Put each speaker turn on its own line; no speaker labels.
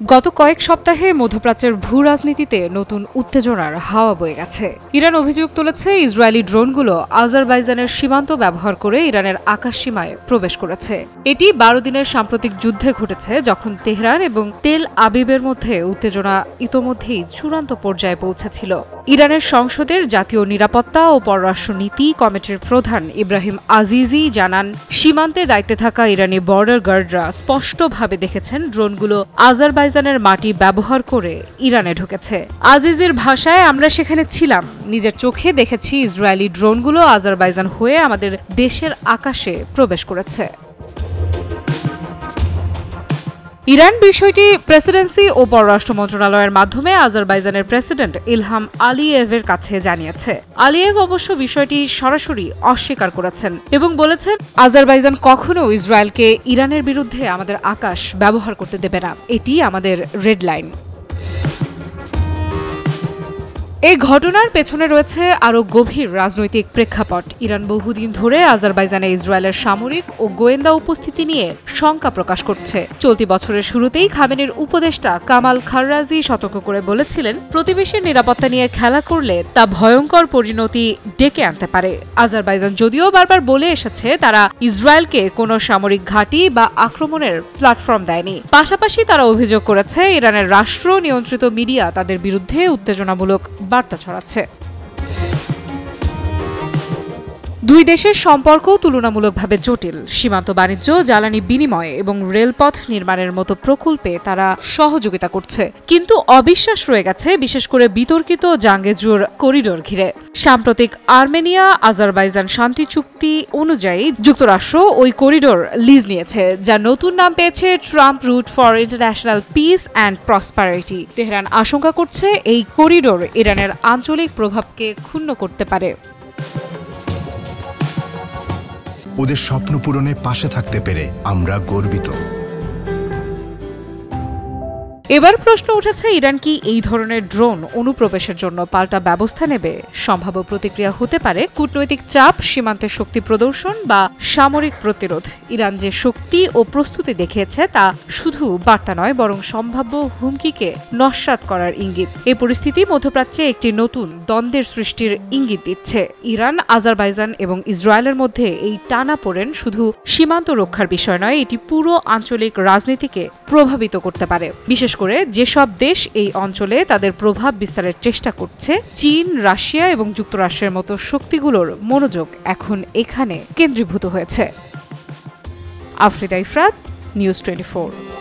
গত কয়েক সপ্তাহে মধ্যপ্রাচ্যের ভূ রাজনীতিতে নতুন উত্তেজনার হাওয়া বয়ে গেছে। ইরান অভিযোগ তুলেছে ইসরায়েলি ড্রোনগুলো আজারবাইজানের সীমান্ত ব্যবহার করে ইরানের আকাশসীমায় প্রবেশ করেছে। এটি ১২ দিনের সাম্প্রতিক যুদ্ধে ঘটেছে, যখন তেহরান এবং তেল আবিবের মধ্যে উত্তেজনা ইতোমধ্যেই চূড়ান্ত পর্যায়ে পৌঁছেছিল। ইরানের সংসদের জাতীয় নিরাপত্তা ও পররাষ্ট্রনীতি কমিটির প্রধান ইব্রাহিম আজিজি জানান, সীমান্তে দায়িত্বে থাকা ইরানি বর্ডার গার্ডরা স্পষ্টভাবে দেখেছেন ড্রোনগুলো আজারবাইজানের মাটি ব্যবহার করে ইরানে ঢুকেছে। আজিজির ভাষায়, আমরা সেখানে ছিলাম, নিজের চোখে দেখেছি ইসরায়েলি ড্রোনগুলো আজারবাইজান হয়ে আমাদের দেশের আকাশে প্রবেশ করেছে। ইরান বিষয়টি প্রেসিডেন্সি ও পররাষ্ট্র মন্ত্রণালয়ের মাধ্যমে আজারবাইজানের প্রেসিডেন্ট ইলহাম আলিয়েভের কাছে জানিয়েছে। আলিয়েভ অবশ্য বিষয়টি সরাসরি অস্বীকার করেছেন এবং বলেছেন, আজারবাইজান কখনো ইসরায়েলকে ইরানের বিরুদ্ধে আমাদের আকাশ ব্যবহার করতে দেবে না, এটি আমাদের রেড লাইন। এই ঘটনার পেছনে রয়েছে আরও গভীর রাজনৈতিক প্রেক্ষাপট। ইরান বহুদিন ধরে আজারবাইজানে ইসরায়েলের সামরিক ও গোয়েন্দা উপস্থিতি নিয়ে শঙ্কা প্রকাশ করছে। চলতি বছরের শুরুতেই খামেনির উপদেষ্টা কামাল খাররাজি সতর্ক করে বলেছিলেন, প্রতিবেশীর নিরাপত্তা নিয়ে খেলা করলে তা ভয়ঙ্কর পরিণতি ডেকে আনতে পারে। আজারবাইজান যদিও বারবার বলে এসেছে তারা ইসরায়েলকে কোনো সামরিক ঘাঁটি বা আক্রমণের প্ল্যাটফর্ম দেয়নি। পাশাপাশি তারা অভিযোগ করেছে ইরানের রাষ্ট্র নিয়ন্ত্রিত মিডিয়া তাদের বিরুদ্ধে উত্তেজনামূলক বার্তা ছড়াচ্ছে। দুই দেশের সম্পর্ক তুলনামূলকভাবে জটিল। সীমান্ত বাণিজ্য, জ্বালানি বিনিময় এবং রেলপথ নির্মাণের মতো প্রকল্পে তারা সহযোগিতা করছে, কিন্তু অবিশ্বাস রয়ে গেছে, বিশেষ করে বিতর্কিত জাঙ্গেজুর করিডোর ঘিরে। সাম্প্রতিক আর্মেনিয়া আজারবাইজান শান্তি চুক্তি অনুযায়ী যুক্তরাষ্ট্র ওই করিডোর লিজ নিয়েছে, যা নতুন নাম পেয়েছে Trump route for international peace and prosperity. Tehran আশঙ্কা করছে এই করিডোর ইরানের আঞ্চলিক প্রভাবকে ক্ষুণ্ণ করতে পারে।
ওদের স্বপ্ন পূরণে পাশে থাকতে পেরে আমরা গর্বিত।
এবার প্রশ্ন উঠেছে, ইরান কি এই ধরনের ড্রোন অনুপ্রবেশের জন্য পাল্টা ব্যবস্থা নেবে? সম্ভাব্য প্রতিক্রিয়া হতে পারে কূটনৈতিক চাপ, সীমান্তে শক্তি প্রদর্শন বা সামরিক প্রতিরোধ। ইরান যে শক্তি ও প্রস্তুতি দেখিয়েছে তা শুধু বার্তা নয়, বরং সম্ভাব্য হুমকিকে নস্যাৎ করার ইঙ্গিত। এই পরিস্থিতি মধ্যপ্রাচ্যে একটি নতুন দ্বন্দ্বের সৃষ্টির ইঙ্গিত দিচ্ছে। ইরান, আজারবাইজান এবং ইসরায়েলের মধ্যে এই টানাপোড়েন শুধু সীমান্ত রক্ষার বিষয় নয়, এটি পুরো আঞ্চলিক রাজনীতিকে প্রভাবিত করতে পারে। বিশেষ করে যেসব দেশ এই অঞ্চলে তাদের প্রভাব বিস্তারের চেষ্টা করছে, চীন, রাশিয়া এবং যুক্তরাষ্ট্রের মতো শক্তিগুলোর মনোযোগ এখন এখানে কেন্দ্রীভূত হয়েছে। আফরিদা ইফরাত, নিউজ 24।